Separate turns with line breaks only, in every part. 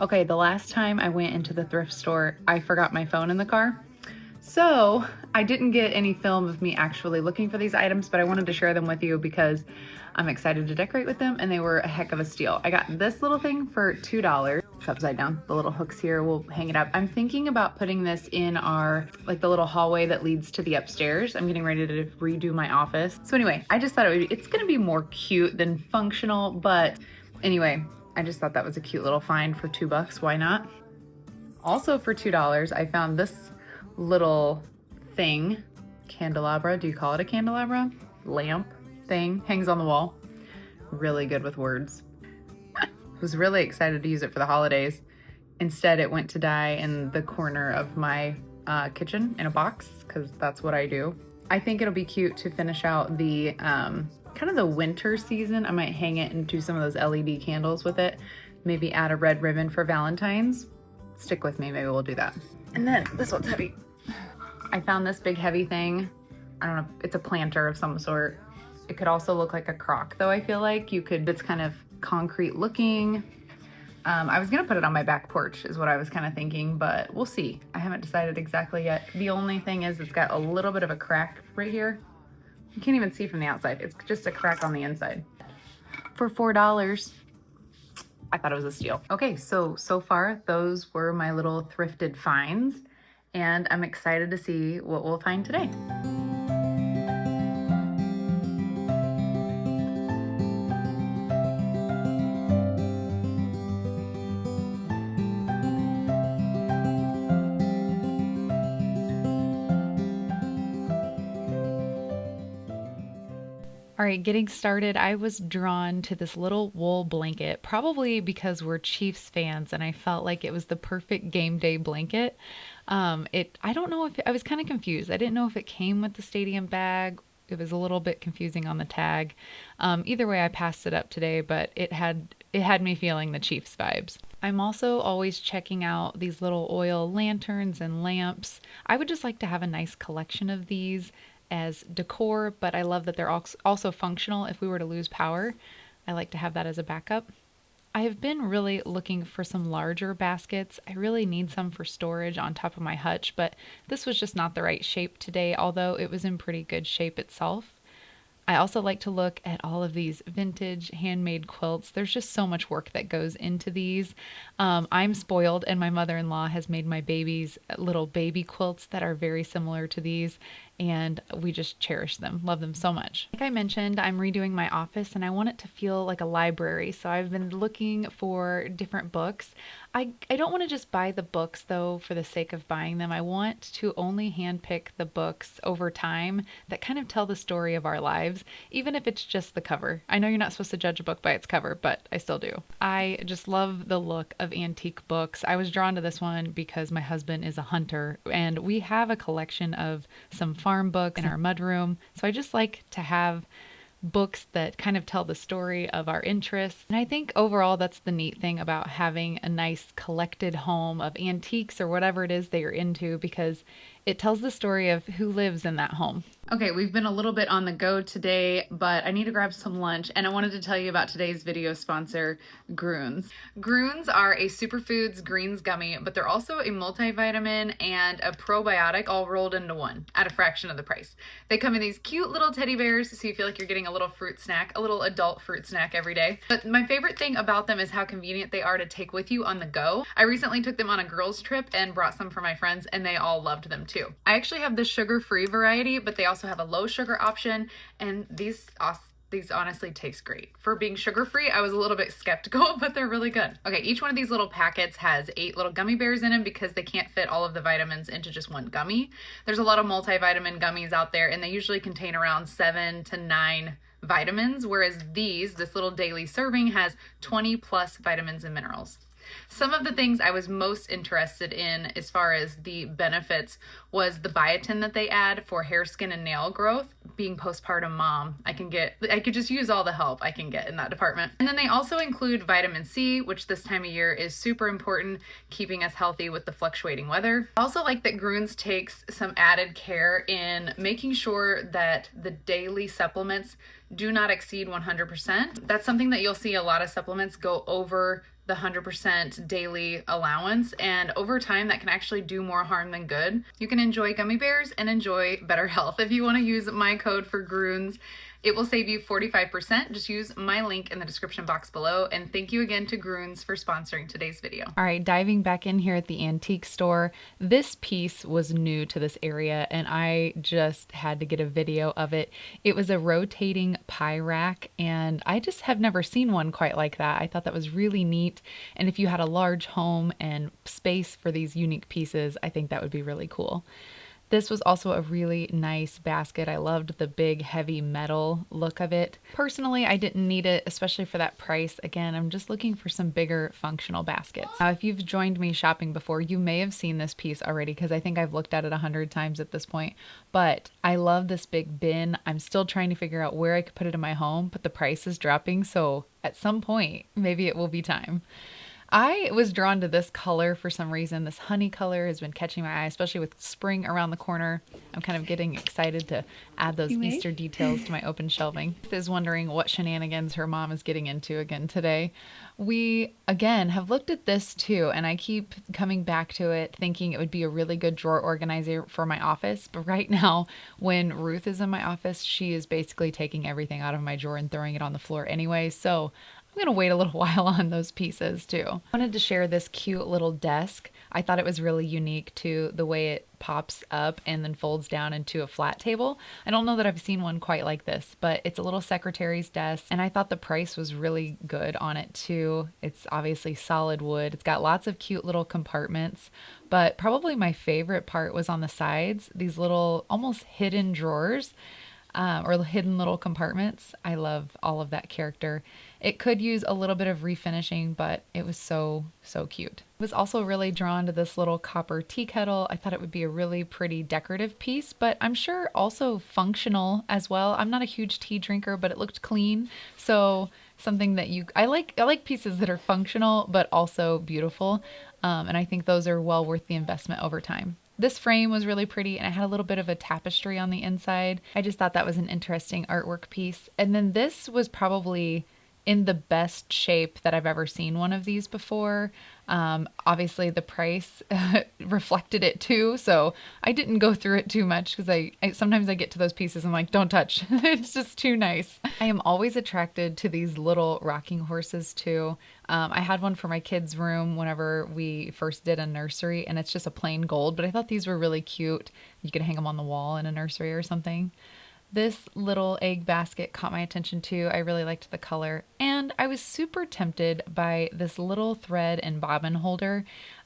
Okay, the last time I went into the thrift store, I forgot my phone in the car. So I didn't get any film of me actually looking for these items, but I wanted to share them with you because I'm excited to decorate with them and they were a heck of a steal. I got this little thing for $2. It's upside down. The little hooks here, we'll hang it up. I'm thinking about putting this in our, like the little hallway that leads to the upstairs. I'm getting ready to redo my office. So anyway, I just thought it's gonna be more cute than functional, but anyway, I just thought that was a cute little find for $2. Why not? Also for $2, I found this little thing, candelabra. Do you call it a candelabra? Lamp thing, hangs on the wall. Really good with words. Was really excited to use it for the holidays. Instead, it went to die in the corner of my kitchen in a box, because that's what I do. I think it'll be cute to finish out the kind of the winter season. I might hang it and do some of those LED candles with it. Maybe add a red ribbon for Valentine's. Stick with me, maybe we'll do that. And then this one's heavy. I found this big heavy thing. I don't know, it's a planter of some sort. It could also look like a crock though, I feel like. It's kind of concrete looking. I was gonna put it on my back porch is what I was kind of thinking, but we'll see. I haven't decided exactly yet. The only thing is it's got a little bit of a crack right here. You can't even see from the outside. It's just a crack on the inside. For $4, I thought it was a steal. Okay, so far those were my little thrifted finds, and I'm excited to see what we'll find today. All right, getting started, I was drawn to this little wool blanket, probably because we're Chiefs fans and I felt like it was the perfect game day blanket. I don't know if I was kind of confused. I didn't know if it came with the stadium bag. It was a little bit confusing on the tag. Either way, I passed it up today, but it had me feeling the Chiefs vibes. I'm also always checking out these little oil lanterns and lamps. I would just like to have a nice collection of these as decor, but I love that they're also functional if we were to lose power. I like to have that as a backup. I have been really looking for some larger baskets. I really need some for storage on top of my hutch, but this was just not the right shape today, although it was in pretty good shape itself. I also like to look at all of these vintage handmade quilts. There's just so much work that goes into these. I'm spoiled, and my mother-in-law has made my babies little baby quilts that are very similar to these, and we just cherish them, love them so much. Like I mentioned, I'm redoing my office and I want it to feel like a library, so I've been looking for different books. I don't want to just buy the books though for the sake of buying them. I want to only handpick the books over time that kind of tell the story of our lives, even if it's just the cover. I know you're not supposed to judge a book by its cover, but I still do. I just love the look of antique books. I was drawn to this one because my husband is a hunter and we have a collection of some farm books in our mudroom. So I just like to have books that kind of tell the story of our interests. And I think overall that's the neat thing about having a nice collected home of antiques or whatever it is that you're into, because it tells the story of who lives in that home. Okay, we've been a little bit on the go today, but I need to grab some lunch, and I wanted to tell you about today's video sponsor, Grunes. Grunes are a superfoods greens gummy, but they're also a multivitamin and a probiotic all rolled into one at a fraction of the price. They come in these cute little teddy bears, so you feel like you're getting a little fruit snack, a little adult fruit snack every day. But my favorite thing about them is how convenient they are to take with you on the go. I recently took them on a girls trip and brought some for my friends, and they all loved them too. I actually have the sugar-free variety, but they also have a low sugar option, and these honestly taste great. For being sugar-free, I was a little bit skeptical, but they're really good. Okay, each one of these little packets has 8 little gummy bears in them because they can't fit all of the vitamins into just one gummy. There's a lot of multivitamin gummies out there, and they usually contain around 7 to 9 vitamins, whereas this little daily serving has 20 plus vitamins and minerals. Some of the things I was most interested in as far as the benefits was the biotin that they add for hair, skin, and nail growth. Being postpartum mom, I could just use all the help I can get in that department. And then they also include vitamin C, which this time of year is super important, keeping us healthy with the fluctuating weather. I also like that Grunes takes some added care in making sure that the daily supplements do not exceed 100%. That's something that you'll see a lot of supplements go over the 100% daily allowance, and over time that can actually do more harm than good. You can enjoy gummy bears and enjoy better health. If you want to use my code for Groons, it will save you 45%. Just use my link in the description box below. And thank you again to Groons for sponsoring today's video. All right, diving back in here at the antique store, this piece was new to this area and I just had to get a video of it. It was a rotating pie rack and I just have never seen one quite like that. I thought that was really neat. And if you had a large home and space for these unique pieces, I think that would be really cool. This was also a really nice basket. I loved the big heavy metal look of it. Personally, I didn't need it, especially for that price. Again, I'm just looking for some bigger functional baskets. Now, if you've joined me shopping before, you may have seen this piece already because I think I've looked at it 100 times at this point. But I love this big bin. I'm still trying to figure out where I could put it in my home, but the price is dropping. So at some point, maybe it will be time. I was drawn to this color for some reason. This honey color has been catching my eye, especially with spring around the corner. I'm kind of getting excited to add those Easter details to my open shelving. Ruth is wondering what shenanigans her mom is getting into again today. We, again, have looked at this too, and I keep coming back to it thinking it would be a really good drawer organizer for my office. But right now, when Ruth is in my office, she is basically taking everything out of my drawer and throwing it on the floor anyway. So I'm going to wait a little while on those pieces too. I wanted to share this cute little desk. I thought it was really unique to the way it pops up and then folds down into a flat table. I don't know that I've seen one quite like this, but it's a little secretary's desk and I thought the price was really good on it too. It's obviously solid wood. It's got lots of cute little compartments, but probably my favorite part was on the sides, these little almost hidden drawers. Or hidden little compartments. I love all of that character. It could use a little bit of refinishing, but it was so cute. I was also really drawn to this little copper tea kettle. I thought it would be a really pretty decorative piece, but I'm sure also functional as well. I'm not a huge tea drinker, but it looked clean. So something that I like pieces that are functional, but also beautiful. And I think those are well worth the investment over time. This frame was really pretty and it had a little bit of a tapestry on the inside. I just thought that was an interesting artwork piece. And then this was probably in the best shape that I've ever seen one of these before. Obviously the price reflected it too, so I didn't go through it too much because I sometimes I get to those pieces and I'm like, don't touch. It's just too nice. I am always attracted to these little rocking horses too. I had one for my kids' room whenever we first did a nursery and it's just a plain gold, but I thought these were really cute. You could hang them on the wall in a nursery or something. This little egg basket caught my attention too. I really liked the color. And I was super tempted by this little thread and bobbin holder.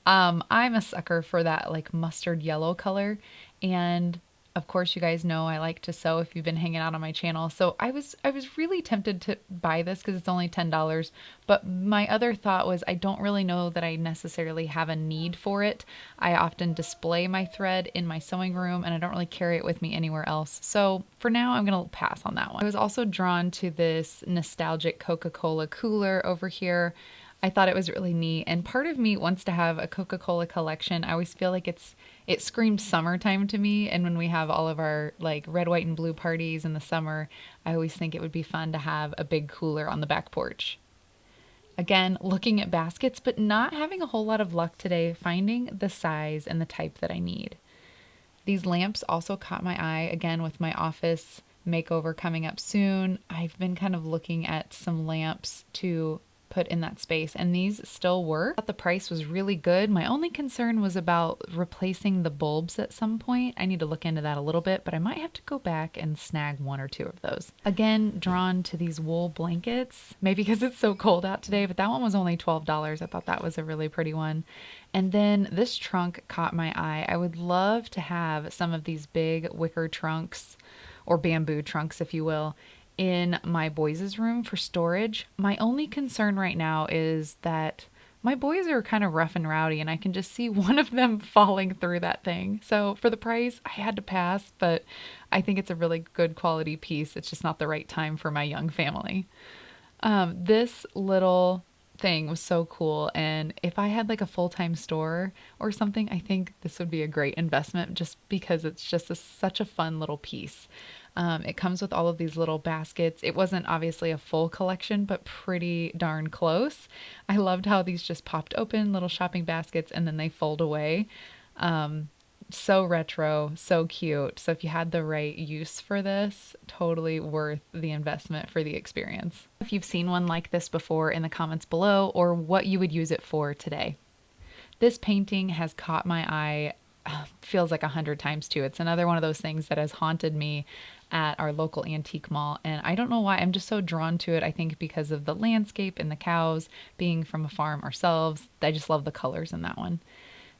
I'm a sucker for that like mustard yellow color. And of course, you guys know I like to sew if you've been hanging out on my channel. So I was really tempted to buy this because it's only $10. But my other thought was I don't really know that I necessarily have a need for it. I often display my thread in my sewing room and I don't really carry it with me anywhere else. So for now, I'm going to pass on that one. I was also drawn to this nostalgic Coca-Cola cooler over here. I thought it was really neat, and part of me wants to have a Coca-Cola collection. I always feel like it screams summertime to me, and when we have all of our like red, white, and blue parties in the summer, I always think it would be fun to have a big cooler on the back porch. Again, looking at baskets, but not having a whole lot of luck today finding the size and the type that I need. These lamps also caught my eye, again with my office makeover coming up soon. I've been kind of looking at some lamps to put in that space and these still work. I thought the price was really good. My only concern was about replacing the bulbs at some point. I need to look into that a little bit, but I might have to go back and snag one or two of those. Again, drawn to these wool blankets, maybe because it's so cold out today, but that one was only $12. I thought that was a really pretty one. And then this trunk caught my eye. I would love to have some of these big wicker trunks or bamboo trunks, if you will, in my boys' room for storage. My only concern right now is that my boys are kind of rough and rowdy and I can just see one of them falling through that thing. So for the price, I had to pass, but I think it's a really good quality piece. It's just not the right time for my young family. This little thing was so cool, and if I had like a full-time store or something, I think this would be a great investment just because it's just such a fun little piece. It comes with all of these little baskets. It wasn't obviously a full collection, but pretty darn close. I loved how these just popped open, little shopping baskets, and then they fold away. So retro, so cute. So if you had the right use for this, totally worth the investment for the experience. If you've seen one like this before, in the comments below, or what you would use it for today. This painting has caught my eye, feels like 100 times too. It's another one of those things that has haunted me at our local antique mall. And I don't know why, I'm just so drawn to it. I think because of the landscape and the cows, being from a farm ourselves. I just love the colors in that one.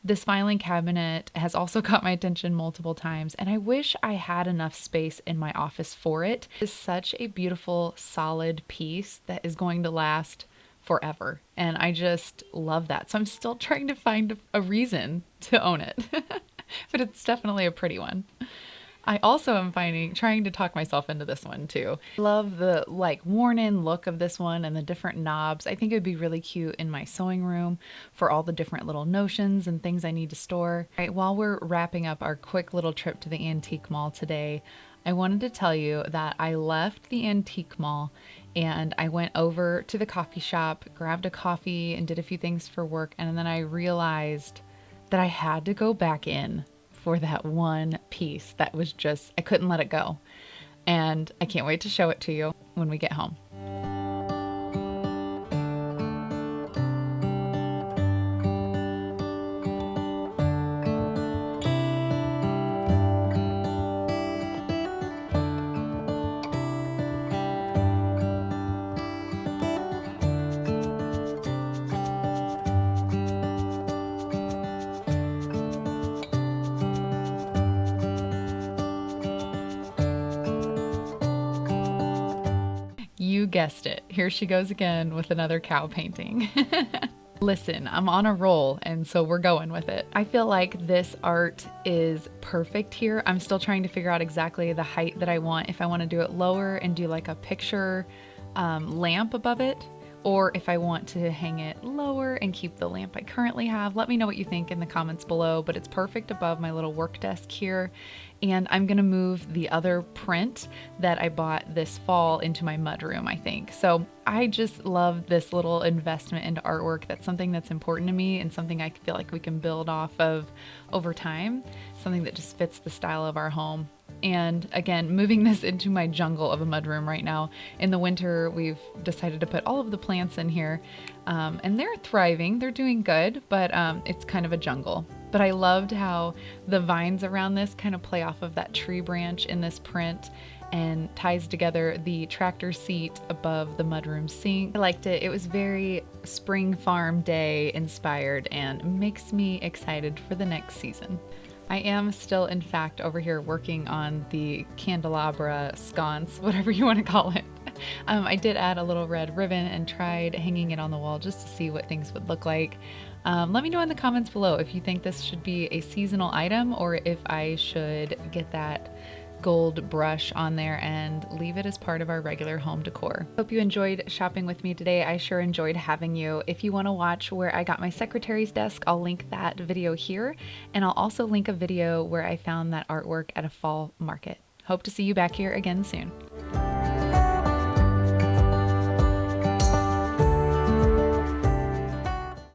This filing cabinet has also caught my attention multiple times, and I wish I had enough space in my office for it. It's such a beautiful, solid piece that is going to last forever, and I just love that. So I'm still trying to find a reason to own it, but it's definitely a pretty one. I also am trying to talk myself into this one too. I love the like worn in look of this one and the different knobs. I think it would be really cute in my sewing room for all the different little notions and things I need to store. All right, while we're wrapping up our quick little trip to the antique mall today, I wanted to tell you that I left the antique mall and I went over to the coffee shop, grabbed a coffee and did a few things for work, and then I realized that I had to go back in for that one piece that was just, I couldn't let it go. And I can't wait to show it to you when we get home. You guessed it. Here she goes again with another cow painting. Listen, I'm on a roll, and so we're going with it. I feel like this art is perfect here. I'm still trying to figure out exactly the height that I want. If I want to do it lower and do like a picture lamp above it, or if I want to hang it lower and keep the lamp I currently have. Let me know what you think in the comments below, but it's perfect above my little work desk here. And I'm gonna move the other print that I bought this fall into my mudroom, I think. So I just love this little investment into artwork. That's something that's important to me and something I feel like we can build off of over time, something that just fits the style of our home. And again, moving this into my jungle of a mudroom right now. In the winter, we've decided to put all of the plants in here, and they're thriving, they're doing good, but it's kind of a jungle. But I loved how the vines around this kind of play off of that tree branch in this print and ties together the tractor seat above the mudroom sink. I liked it. It was very spring farm day inspired and makes me excited for the next season. I am still, in fact, over here working on the candelabra sconce, whatever you want to call it. I did add a little red ribbon and tried hanging it on the wall just to see what things would look like. Let me know in the comments below if you think this should be a seasonal item or if I should get that gold brush on there and leave it as part of our regular home decor. Hope you enjoyed shopping with me today. I sure enjoyed having you. If you want to watch where I got my secretary's desk, I'll link that video here, and I'll also link a video where I found that artwork at a fall market. Hope to see you back here again soon.